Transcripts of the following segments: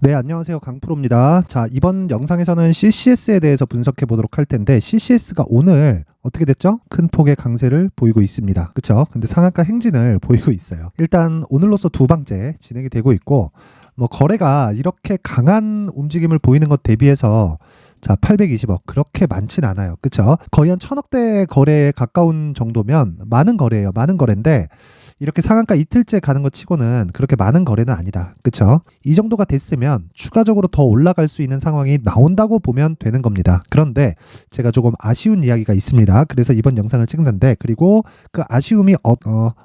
네, 안녕하세요. 강프로입니다. 자, 이번 영상에서는 CCS에 대해서 분석해 보도록 할 텐데, CCS가 오늘 어떻게 됐죠? 큰 폭의 강세를 보이고 있습니다. 그쵸? 근데 상한가 행진을 보이고 있어요. 일단 오늘로써 두 방째 진행이 되고 있고, 거래가 이렇게 강한 움직임을 보이는 것 대비해서 자, 820억 그렇게 많진 않아요. 그쵸? 거의 한 1000억대 거래에 가까운 정도면 많은 거래예요. 많은 거래인데 이렇게 상한가 이틀째 가는 것 치고는 그렇게 많은 거래는 아니다. 그쵸? 이 정도가 됐으면 추가적으로 더 올라갈 수 있는 상황이 나온다고 보면 되는 겁니다. 그런데 제가 조금 아쉬운 이야기가 있습니다. 그래서 이번 영상을 찍는데, 그리고 그 아쉬움이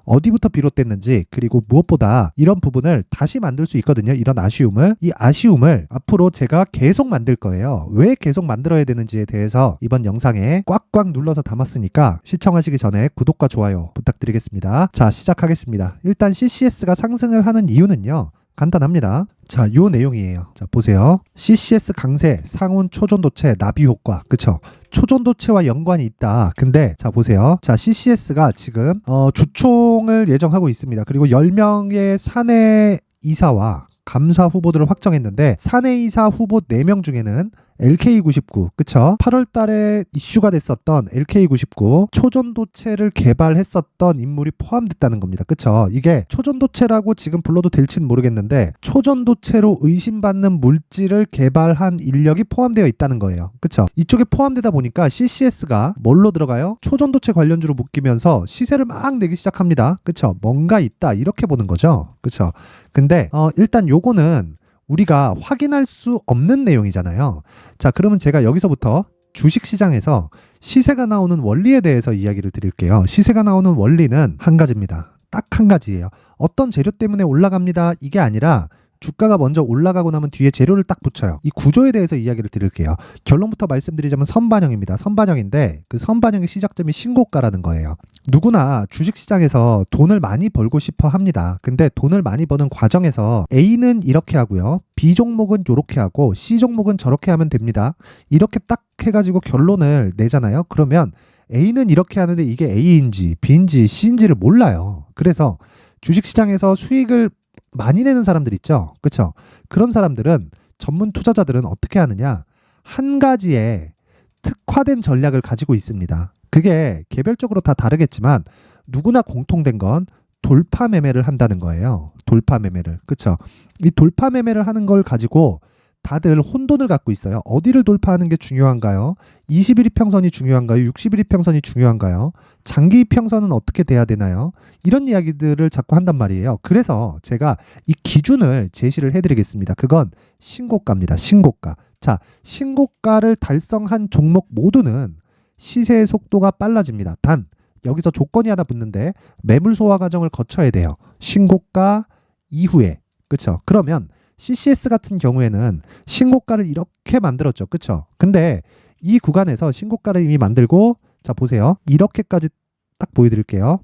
어디부터 비롯됐는지, 그리고 무엇보다 이런 부분을 다시 만들 수 있거든요. 이런 아쉬움을. 이 아쉬움을 앞으로 제가 계속 만들 거예요. 왜 계속 만들어야 되는지에 대해서 이번 영상에 꽉꽉 눌러서 담았으니까 시청하시기 전에 구독과 좋아요 부탁드리겠습니다. 자, 시작하겠습니다. 일단 CCS가 상승을 하는 이유는요, 간단합니다. 자, 요 내용이에요. 자, 보세요. CCS 강세, 상온 초전도체, 나비 효과. 그쵸? 초전도체와 연관이 있다. 근데 자, 보세요. 자, CCS가 지금 주총을 예정하고 있습니다. 그리고 10명의 사내 이사와 감사 후보들을 확정했는데, 사내이사 후보 4명 중에는 LK99, 그쵸? 8월 달에 이슈가 됐었던 LK99 초전도체를 개발했었던 인물이 포함됐다는 겁니다. 그쵸? 이게 초전도체라고 지금 불러도 될지는 모르겠는데, 초전도체로 의심받는 물질을 개발한 인력이 포함되어 있다는 거예요. 그쵸? 이쪽에 포함되다 보니까 CCS가 뭘로 들어가요? 초전도체 관련주로 묶이면서 시세를 막 내기 시작합니다. 그쵸? 뭔가 있다, 이렇게 보는 거죠. 그쵸? 근데 일단 요거는 우리가 확인할 수 없는 내용이잖아요. 자, 그러면 제가 여기서부터 주식시장에서 시세가 나오는 원리에 대해서 이야기를 드릴게요. 시세가 나오는 원리는 한 가지입니다. 딱 한 가지예요. 어떤 재료 때문에 올라갑니다, 이게 아니라 주가가 먼저 올라가고 나면 뒤에 재료를 딱 붙여요. 이 구조에 대해서 이야기를 드릴게요. 결론부터 말씀드리자면 선반영입니다. 선반영인데 그 선반영의 시작점이 신고가라는 거예요. 누구나 주식시장에서 돈을 많이 벌고 싶어 합니다. 근데 돈을 많이 버는 과정에서 A는 이렇게 하고요, B 종목은 이렇게 하고 C 종목은 저렇게 하면 됩니다. 이렇게 딱 해가지고 결론을 내잖아요. 그러면 A는 이렇게 하는데 이게 A인지 B인지 C인지를 몰라요. 그래서 주식시장에서 수익을 많이 내는 사람들 있죠. 그쵸? 그런 사람들은, 전문 투자자들은 어떻게 하느냐? 한 가지에 특화된 전략을 가지고 있습니다. 그게 개별적으로 다 다르겠지만 누구나 공통된 건 돌파 매매를 한다는 거예요. 돌파 매매를. 그쵸? 이 돌파 매매를 하는 걸 가지고 다들 혼돈을 갖고 있어요. 어디를 돌파하는 게 중요한가요? 20일 이평선이 중요한가요? 60일 이평선이 중요한가요? 장기 이평선은 어떻게 돼야 되나요? 이런 이야기들을 자꾸 한단 말이에요. 그래서 제가 이 기준을 제시를 해드리겠습니다. 그건 신고가입니다. 신고가. 자, 신고가를 달성한 종목 모두는 시세의 속도가 빨라집니다. 단 여기서 조건이 하나 붙는데, 매물 소화 과정을 거쳐야 돼요. 신고가 이후에. 그쵸? 그러면 CCS 같은 경우에는 신고가를 이렇게 만들었죠. 그쵸? 근데 이 구간에서 신고가를 이미 만들고, 자, 보세요. 이렇게까지 딱 보여드릴게요.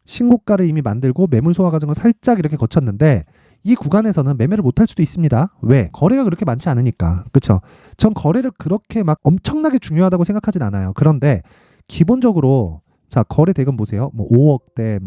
신고가를 이미 만들고 매물 소화 과정을 살짝 이렇게 거쳤는데, 이 구간에서는 매매를 못할 수도 있습니다. 왜? 거래가 그렇게 많지 않으니까. 그쵸? 전 거래를 그렇게 막 엄청나게 중요하다고 생각하진 않아요. 그런데 기본적으로 자, 거래 대금 보세요. 5억대,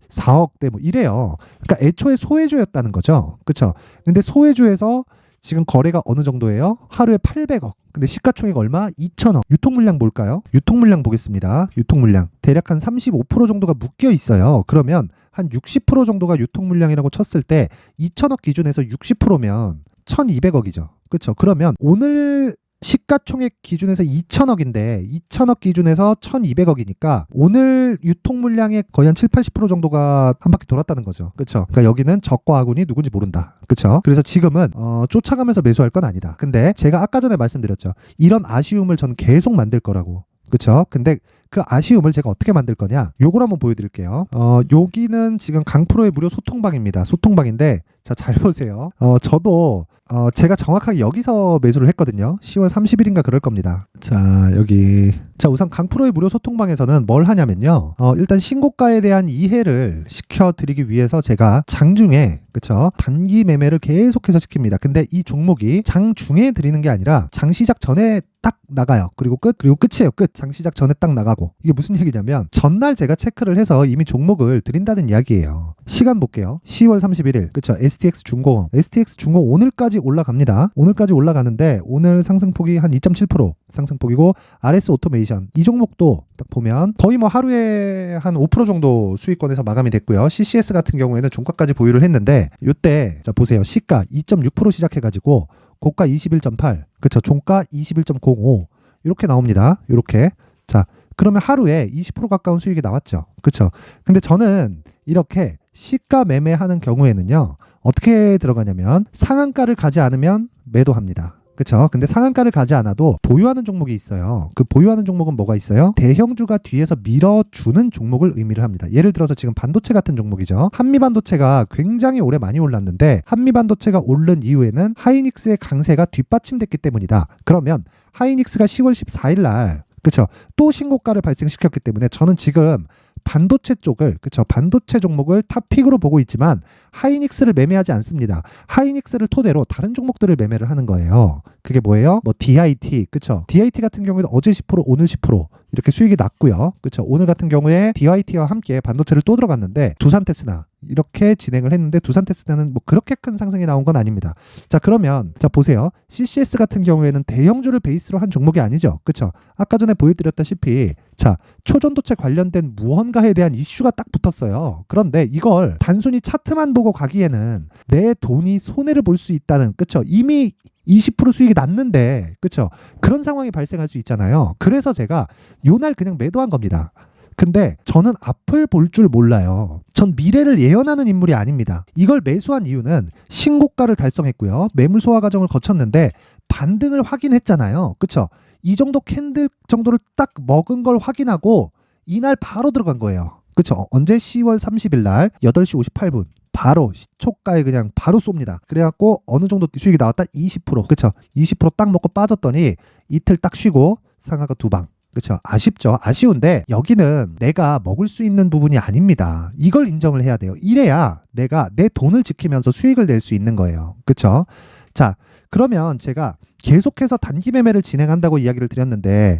4억대, 이래요. 그러니까 애초에 소외주였다는 거죠. 그쵸? 근데 소외주에서 지금 거래가 어느 정도예요? 하루에 800억. 근데 시가총액 얼마? 2천억. 유통물량 볼까요? 유통물량 보겠습니다. 유통물량. 대략 한 35% 정도가 묶여 있어요. 그러면 한 60% 정도가 유통물량이라고 쳤을 때 2천억 기준에서 60%면 1200억이죠. 그쵸? 그러면 오늘 시가총액 기준에서 2천억인데 2천억 기준에서 1200억이니까 오늘 유통 물량의 거의 한 7, 80% 정도가 한 바퀴 돌았다는 거죠. 그렇죠? 그러니까 여기는 적과 아군이 누군지 모른다. 그렇죠? 그래서 지금은 쫓아가면서 매수할 건 아니다. 근데 제가 아까 전에 말씀드렸죠. 이런 아쉬움을 전 계속 만들 거라고. 그렇죠? 근데 그 아쉬움을 제가 어떻게 만들 거냐? 요걸 한번 보여드릴게요. 여기는 지금 강프로의 무료 소통방입니다. 소통방인데, 자, 잘 보세요. 저도 제가 정확하게 여기서 매수를 했거든요. 10월 30일인가 그럴 겁니다. 자, 여기. 자, 우선 강프로의 무료 소통방에서는 뭘 하냐면요. 일단 신고가에 대한 이해를 시켜드리기 위해서 제가 장중에, 그쵸? 단기 매매를 계속해서 시킵니다. 근데 이 종목이 장중에 드리는 게 아니라 장 시작 전에 딱 나가요. 그리고 끝이에요. 끝. 장시작 전에 딱 나가고. 이게 무슨 얘기냐면 전날 제가 체크를 해서 이미 종목을 드린다는 이야기예요. 시간 볼게요. 10월 31일. 그쵸. STX 중공업. STX 중공업 오늘까지 올라갑니다. 오늘까지 올라가는데 오늘 상승폭이 한 2.7% 상승폭이고 RS 오토메이션 이 종목도 딱 보면 거의 뭐 하루에 한 5% 정도 수익권에서 마감이 됐고요. CCS 같은 경우에는 종가까지 보유를 했는데 요때 자 보세요. 시가 2.6% 시작해가지고 고가 21.8, 그쵸? 종가 21.05 이렇게 나옵니다. 이렇게. 자, 그러면 하루에 20% 가까운 수익이 나왔죠. 그쵸? 근데 저는 이렇게 시가 매매하는 경우에는요, 어떻게 들어가냐면 상한가를 가지 않으면 매도합니다. 그쵸? 근데 상한가를 가지 않아도 보유하는 종목이 있어요. 그 보유하는 종목은 뭐가 있어요? 대형주가 뒤에서 밀어주는 종목을 의미를 합니다. 예를 들어서 지금 반도체 같은 종목이죠. 한미반도체가 굉장히 오래 많이 올랐는데 한미반도체가 오른 이후에는 하이닉스의 강세가 뒷받침됐기 때문이다. 그러면 하이닉스가 10월 14일 날 그쵸? 또 신고가를 발생시켰기 때문에 저는 지금 반도체 쪽을 그쵸? 반도체 종목을 탑픽으로 보고 있지만 하이닉스를 매매하지 않습니다. 하이닉스를 토대로 다른 종목들을 매매를 하는 거예요. 그게 뭐예요? 뭐 DIT 그쵸? DIT 같은 경우에는 어제 10% 오늘 10% 이렇게 수익이 났고요. 그쵸? 오늘 같은 경우에 DIT와 함께 반도체를 또 들어갔는데 두산테스나 이렇게 진행을 했는데 두산테스나는 뭐 그렇게 큰 상승이 나온 건 아닙니다. 자 그러면 자 보세요. CCS 같은 경우에는 대형주를 베이스로 한 종목이 아니죠. 그쵸? 아까 전에 보여드렸다시피 자 초전도체 관련된 무언가에 대한 이슈가 딱 붙었어요. 그런데 이걸 단순히 차트만 보고 가기에는 내 돈이 손해를 볼 수 있다는 그쵸? 이미 20% 수익이 났는데 그쵸? 그런 상황이 발생할 수 있잖아요. 그래서 제가 요날 그냥 매도한 겁니다. 근데 저는 앞을 볼 줄 몰라요. 전 미래를 예언하는 인물이 아닙니다. 이걸 매수한 이유는 신고가를 달성했고요. 매물 소화 과정을 거쳤는데 반등을 확인했잖아요. 그쵸? 이 정도 캔들 정도를 딱 먹은 걸 확인하고 이날 바로 들어간 거예요. 그쵸? 언제? 10월 30일 날 8시 58분. 바로 시초가에 그냥 바로 쏩니다. 그래갖고 어느 정도 수익이 나왔다? 20%. 그쵸? 20% 딱 먹고 빠졌더니 이틀 딱 쉬고 상하가 두 방. 그쵸? 아쉽죠? 아쉬운데 여기는 내가 먹을 수 있는 부분이 아닙니다. 이걸 인정을 해야 돼요. 이래야 내가 내 돈을 지키면서 수익을 낼 수 있는 거예요. 그쵸? 자, 그러면 제가 계속해서 단기 매매를 진행한다고 이야기를 드렸는데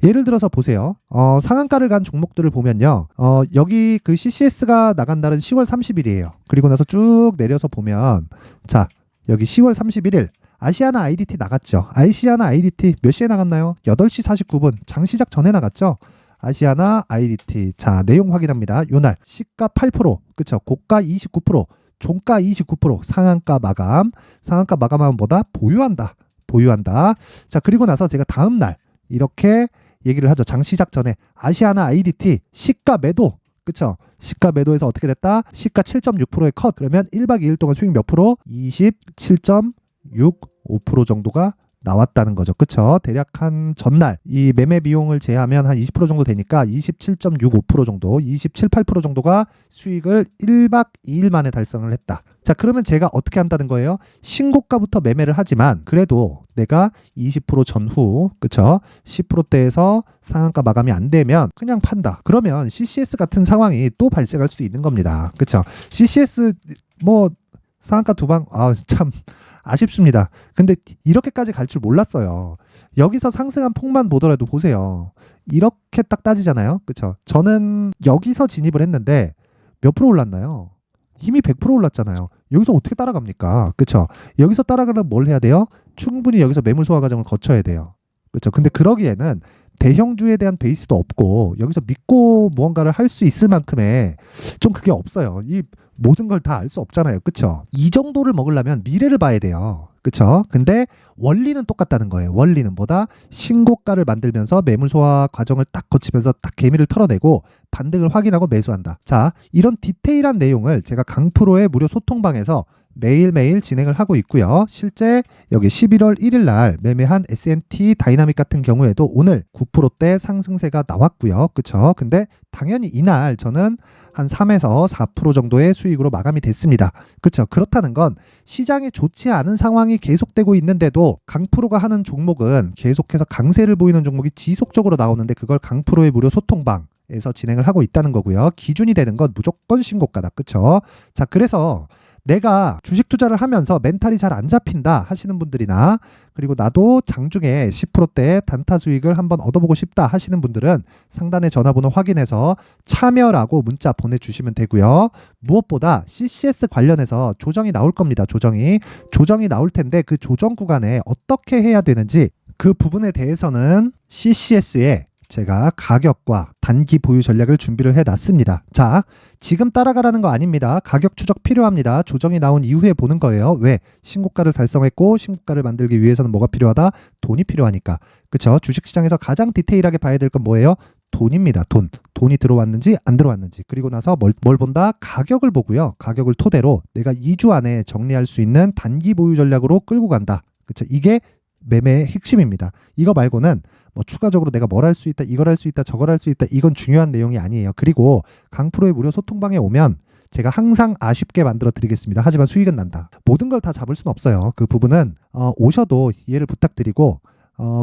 예를 들어서 보세요. 상한가를 간 종목들을 보면요. 여기 그 CCS가 나간 날은 10월 30일이에요. 그리고 나서 쭉 내려서 보면 자, 여기 10월 31일 아시아나 IDT 나갔죠. 아시아나 IDT 몇 시에 나갔나요? 8시 49분. 장 시작 전에 나갔죠. 아시아나 IDT. 자, 내용 확인합니다. 요날 시가 8%, 그쵸? 고가 29%, 종가 29%, 상한가 마감. 상한가 마감하면 뭐다? 보유한다. 보유한다. 자, 그리고 나서 제가 다음 날 이렇게 얘기를 하죠. 장 시작 전에 아시아나 IDT 시가 매도. 그쵸? 시가 매도에서 어떻게 됐다? 시가 7.6%의 컷. 그러면 1박 2일 동안 수익 몇 프로? 27.65% 정도가 나왔다는 거죠. 그쵸? 대략 한 전날 이 매매 비용을 제하면 한 20% 정도 되니까 27.65% 정도, 27, 8% 정도가 수익을 1박 2일 만에 달성을 했다. 자, 그러면 제가 어떻게 한다는 거예요? 신고가부터 매매를 하지만 그래도 내가 20% 전후, 그쵸? 10%대에서 상한가 마감이 안 되면 그냥 판다. 그러면 CCS 같은 상황이 또 발생할 수도 있는 겁니다. 그쵸? CCS 뭐 상한가 두 방, 참 아쉽습니다. 근데 이렇게까지 갈 줄 몰랐어요. 여기서 상승한 폭만 보더라도 보세요. 이렇게 딱 따지잖아요. 그쵸? 저는 여기서 진입을 했는데 몇 프로 올랐나요? 이미 100% 올랐잖아요. 여기서 어떻게 따라갑니까? 그쵸? 여기서 따라가려면 뭘 해야 돼요? 충분히 여기서 매물 소화 과정을 거쳐야 돼요. 그쵸? 근데 그러기에는 대형주에 대한 베이스도 없고 여기서 믿고 무언가를 할 수 있을 만큼의 좀 그게 없어요. 이 모든 걸 다 알 수 없잖아요. 그쵸? 이 정도를 먹으려면 미래를 봐야 돼요. 그쵸? 근데 원리는 똑같다는 거예요. 원리는 뭐다? 신고가를 만들면서 매물 소화 과정을 딱 거치면서 딱 개미를 털어내고 반등을 확인하고 매수한다. 자, 이런 디테일한 내용을 제가 강프로의 무료 소통방에서 매일매일 진행을 하고 있고요. 실제 여기 11월 1일 날 매매한 S&T 다이나믹 같은 경우에도 오늘 9%대 상승세가 나왔고요. 그쵸? 근데 당연히 이날 저는 한 3에서 4% 정도의 수익으로 마감이 됐습니다. 그쵸? 그렇다는 건 시장이 좋지 않은 상황이 계속되고 있는데도 강프로가 하는 종목은 계속해서 강세를 보이는 종목이 지속적으로 나오는데 그걸 강프로의 무료 소통방에서 진행을 하고 있다는 거고요. 기준이 되는 건 무조건 신고가다. 그쵸? 자, 그래서 내가 주식 투자를 하면서 멘탈이 잘 안 잡힌다 하시는 분들이나 그리고 나도 장중에 10%대 단타 수익을 한번 얻어보고 싶다 하시는 분들은 상단의 전화번호 확인해서 참여라고 문자 보내주시면 되고요. 무엇보다 CCS 관련해서 조정이 나올 겁니다. 조정이 나올 텐데 그 조정 구간에 어떻게 해야 되는지 그 부분에 대해서는 CCS에 제가 가격과 단기 보유 전략을 준비를 해놨습니다. 자, 지금 따라가라는 거 아닙니다. 가격 추적 필요합니다. 조정이 나온 이후에 보는 거예요. 왜? 신고가를 달성했고 신고가를 만들기 위해서는 뭐가 필요하다? 돈이 필요하니까. 그쵸? 주식시장에서 가장 디테일하게 봐야 될 건 뭐예요? 돈입니다. 돈이 들어왔는지 안 들어왔는지. 그리고 나서 뭘 본다? 가격을 보고요. 가격을 토대로 내가 2주 안에 정리할 수 있는 단기 보유 전략으로 끌고 간다. 그쵸? 이게 매매의 핵심입니다. 이거 말고는 뭐 추가적으로 내가 뭘 할 수 있다, 이걸 할 수 있다, 저걸 할 수 있다, 이건 중요한 내용이 아니에요. 그리고 강프로의 무료 소통방에 오면 제가 항상 아쉽게 만들어 드리겠습니다. 하지만 수익은 난다. 모든 걸 다 잡을 수는 없어요. 그 부분은 오셔도 이해를 부탁드리고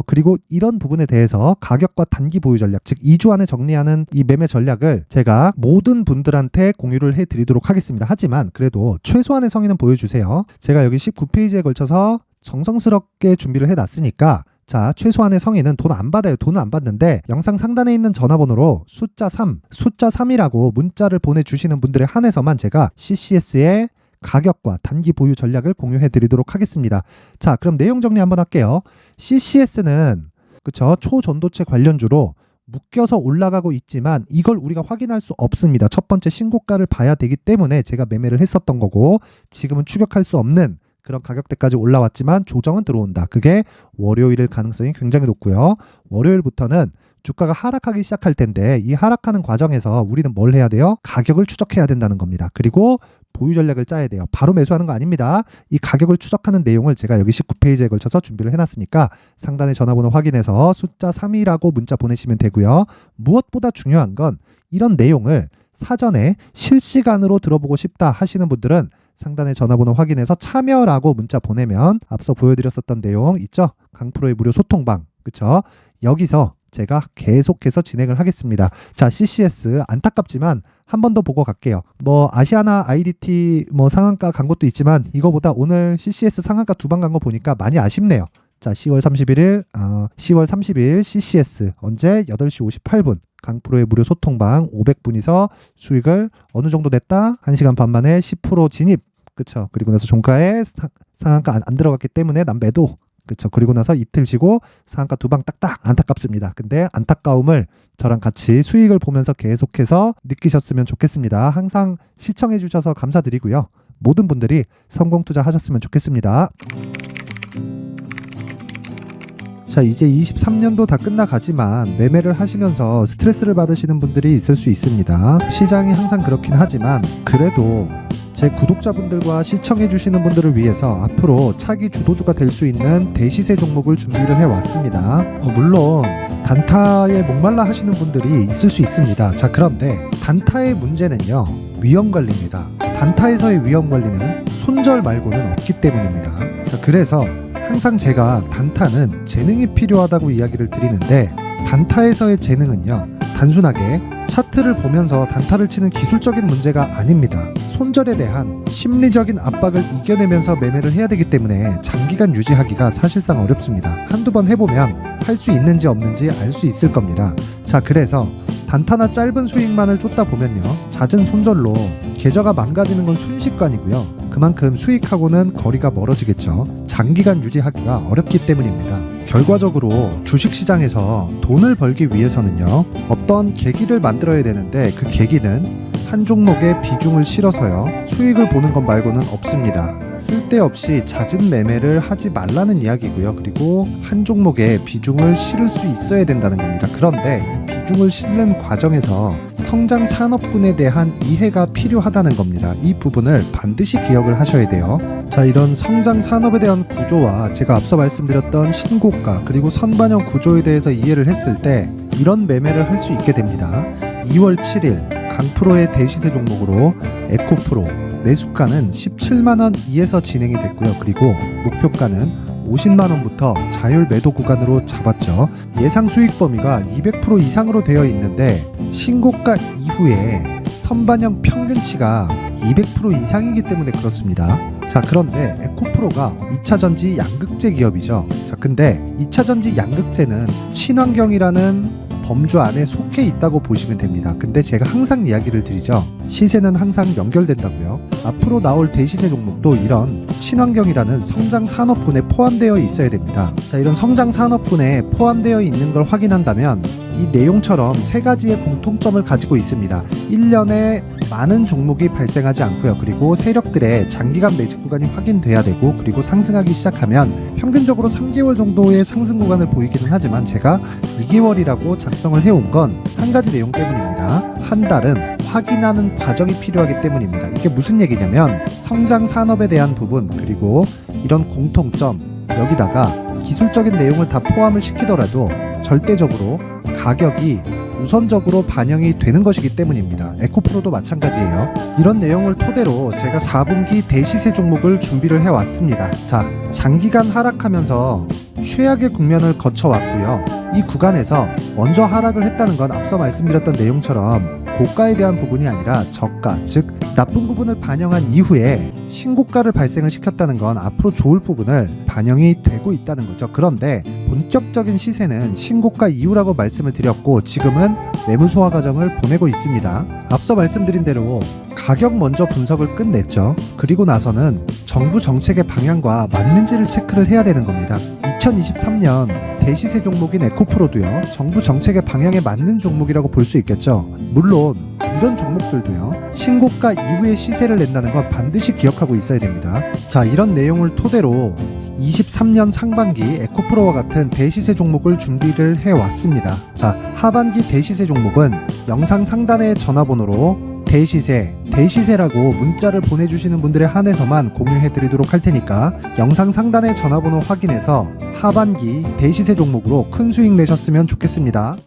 그리고 이런 부분에 대해서 가격과 단기 보유 전략, 즉 2주 안에 정리하는 이 매매 전략을 제가 모든 분들한테 공유를 해드리도록 하겠습니다. 하지만 그래도 최소한의 성의는 보여주세요. 제가 여기 19페이지에 걸쳐서 정성스럽게 준비를 해놨으니까 자, 최소한의 성의는 돈 안 받아요. 돈은 안 받는데 영상 상단에 있는 전화번호로 숫자 3이라고 문자를 보내주시는 분들에 한해서만 제가 CCS의 가격과 단기 보유 전략을 공유해 드리도록 하겠습니다. 자, 그럼 내용 정리 한번 할게요. CCS는 그쵸, 초전도체 관련주로 묶여서 올라가고 있지만 이걸 우리가 확인할 수 없습니다. 첫 번째 신고가를 봐야 되기 때문에 제가 매매를 했었던 거고 지금은 추격할 수 없는 그런 가격대까지 올라왔지만 조정은 들어온다. 그게 월요일일 가능성이 굉장히 높고요. 월요일부터는 주가가 하락하기 시작할 텐데 이 하락하는 과정에서 우리는 뭘 해야 돼요? 가격을 추적해야 된다는 겁니다. 그리고 보유 전략을 짜야 돼요. 바로 매수하는 거 아닙니다. 이 가격을 추적하는 내용을 제가 여기 19페이지에 걸쳐서 준비를 해놨으니까 상단의 전화번호 확인해서 숫자 3이라고 문자 보내시면 되고요. 무엇보다 중요한 건 이런 내용을 사전에 실시간으로 들어보고 싶다 하시는 분들은 상단의 전화번호 확인해서 참여라고 문자 보내면 앞서 보여드렸었던 내용 있죠? 강프로의 무료 소통방, 그쵸? 여기서 제가 계속해서 진행을 하겠습니다. 자, CCS 안타깝지만 한 번 더 보고 갈게요. 뭐 아시아나 IDT 뭐 상한가 간 것도 있지만 이거보다 오늘 CCS 상한가 2번 간 거 보니까 많이 아쉽네요. 자, 10월 30일 CCS 언제? 8시 58분 강프로의 무료 소통방 500분이서 수익을 어느 정도 냈다? 1시간 반 만에 10% 진입. 그쵸? 그리고 나서 종가에 상한가 안 들어갔기 때문에 난 매도. 그쵸? 그리고 나서 이틀 쉬고 상한가 2방 딱딱. 안타깝습니다. 근데 안타까움을 저랑 같이 수익을 보면서 계속해서 느끼셨으면 좋겠습니다. 항상 시청해 주셔서 감사드리고요. 모든 분들이 성공 투자하셨으면 좋겠습니다. 자, 이제 23년도 다 끝나가지만 매매를 하시면서 스트레스를 받으시는 분들이 있을 수 있습니다. 시장이 항상 그렇긴 하지만 그래도 제 구독자분들과 시청해주시는 분들을 위해서 앞으로 차기 주도주가 될 수 있는 대시세 종목을 준비를 해왔습니다. 물론 단타에 목말라 하시는 분들이 있을 수 있습니다. 자, 그런데 단타의 문제는요, 위험관리입니다. 단타에서의 위험관리는 손절 말고는 없기 때문입니다. 자, 그래서 항상 제가 단타는 재능이 필요하다고 이야기를 드리는데 단타에서의 재능은요, 단순하게 차트를 보면서 단타를 치는 기술적인 문제가 아닙니다. 손절에 대한 심리적인 압박을 이겨내면서 매매를 해야 되기 때문에 장기간 유지하기가 사실상 어렵습니다. 한두 번 해보면 할 수 있는지 없는지 알 수 있을 겁니다. 자, 그래서 단타나 짧은 수익만을 쫓다 보면요, 잦은 손절로 계좌가 망가지는 건 순식간이고요. 그만큼 수익하고는 거리가 멀어지겠죠. 장기간 유지하기가 어렵기 때문입니다. 결과적으로 주식시장에서 돈을 벌기 위해서는요, 어떤 계기를 만들어야 되는데 그 계기는 한 종목에 비중을 실어서요, 수익을 보는 것 말고는 없습니다. 쓸데없이 잦은 매매를 하지 말라는 이야기고요. 그리고 한 종목에 비중을 실을 수 있어야 된다는 겁니다. 그런데 이 비중을 실는 과정에서 성장 산업군에 대한 이해가 필요하다는 겁니다. 이 부분을 반드시 기억을 하셔야 돼요. 자, 이런 성장 산업에 대한 구조와 제가 앞서 말씀드렸던 신고가 그리고 선반영 구조에 대해서 이해를 했을 때 이런 매매를 할 수 있게 됩니다. 2월 7일 강프로의 대시세 종목으로 에코프로 매수가는 17만원 이에서 진행이 됐고요. 그리고 목표가는 50만원부터 자율 매도 구간으로 잡았죠. 예상 수익 범위가 200% 이상으로 되어 있는데 신고가 이후에 선반영 평균치가 200% 이상이기 때문에 그렇습니다. 자, 그런데 에코프로가 2차전지 양극재 기업이죠. 자, 근데 2차전지 양극재는 친환경이라는 범주 안에 속해 있다고 보시면 됩니다. 근데 제가 항상 이야기를 드리죠. 시세는 항상 연결된다고요. 앞으로 나올 대시세 종목도 이런 친환경이라는 성장 산업군에 포함되어 있어야 됩니다. 자, 이런 성장 산업군에 포함되어 있는 걸 확인한다면 이 내용처럼 세 가지의 공통점을 가지고 있습니다. 1년에 많은 종목이 발생하지 않고요. 그리고 세력들의 장기간 매직 구간이 확인돼야 되고, 그리고 상승하기 시작하면 평균적으로 3개월 정도의 상승 구간을 보이기는 하지만 제가 2개월이라고 작성을 해온 건 한 가지 내용 때문입니다. 한 달은 확인하는 과정이 필요하기 때문입니다. 이게 무슨 얘기냐면 성장 산업에 대한 부분, 그리고 이런 공통점, 여기다가 기술적인 내용을 다 포함을 시키더라도 절대적으로 가격이 우선적으로 반영이 되는 것이기 때문입니다. 에코프로도 마찬가지예요. 이런 내용을 토대로 제가 4분기 대시세 종목을 준비를 해왔습니다. 자, 장기간 하락하면서 최악의 국면을 거쳐왔고요. 이 구간에서 먼저 하락을 했다는 건 앞서 말씀드렸던 내용처럼 고가에 대한 부분이 아니라 저가, 즉 나쁜 부분을 반영한 이후에 신고가를 발생을 시켰다는 건 앞으로 좋을 부분을 반영이 되고 있다는 거죠. 그런데 본격적인 시세는 신고가 이후라고 말씀을 드렸고, 지금은 매물 소화 과정을 보내고 있습니다. 앞서 말씀드린 대로 가격 먼저 분석을 끝냈죠. 그리고 나서는 정부 정책의 방향과 맞는지를 체크를 해야 되는 겁니다. 2023년 대시세 종목인 에코프로도요, 정부 정책의 방향에 맞는 종목이라고 볼 수 있겠죠. 물론 이런 종목들도요, 신고가 이후에 시세를 낸다는 건 반드시 기억하고 있어야 됩니다. 자, 이런 내용을 토대로 23년 상반기 에코프로와 같은 대시세 종목을 준비를 해왔습니다. 자, 하반기 대시세 종목은 영상 상단의 전화번호로 대시세라고 문자를 보내주시는 분들에 한해서만 공유해드리도록 할 테니까 영상 상단의 전화번호 확인해서 하반기 대시세 종목으로 큰 수익 내셨으면 좋겠습니다.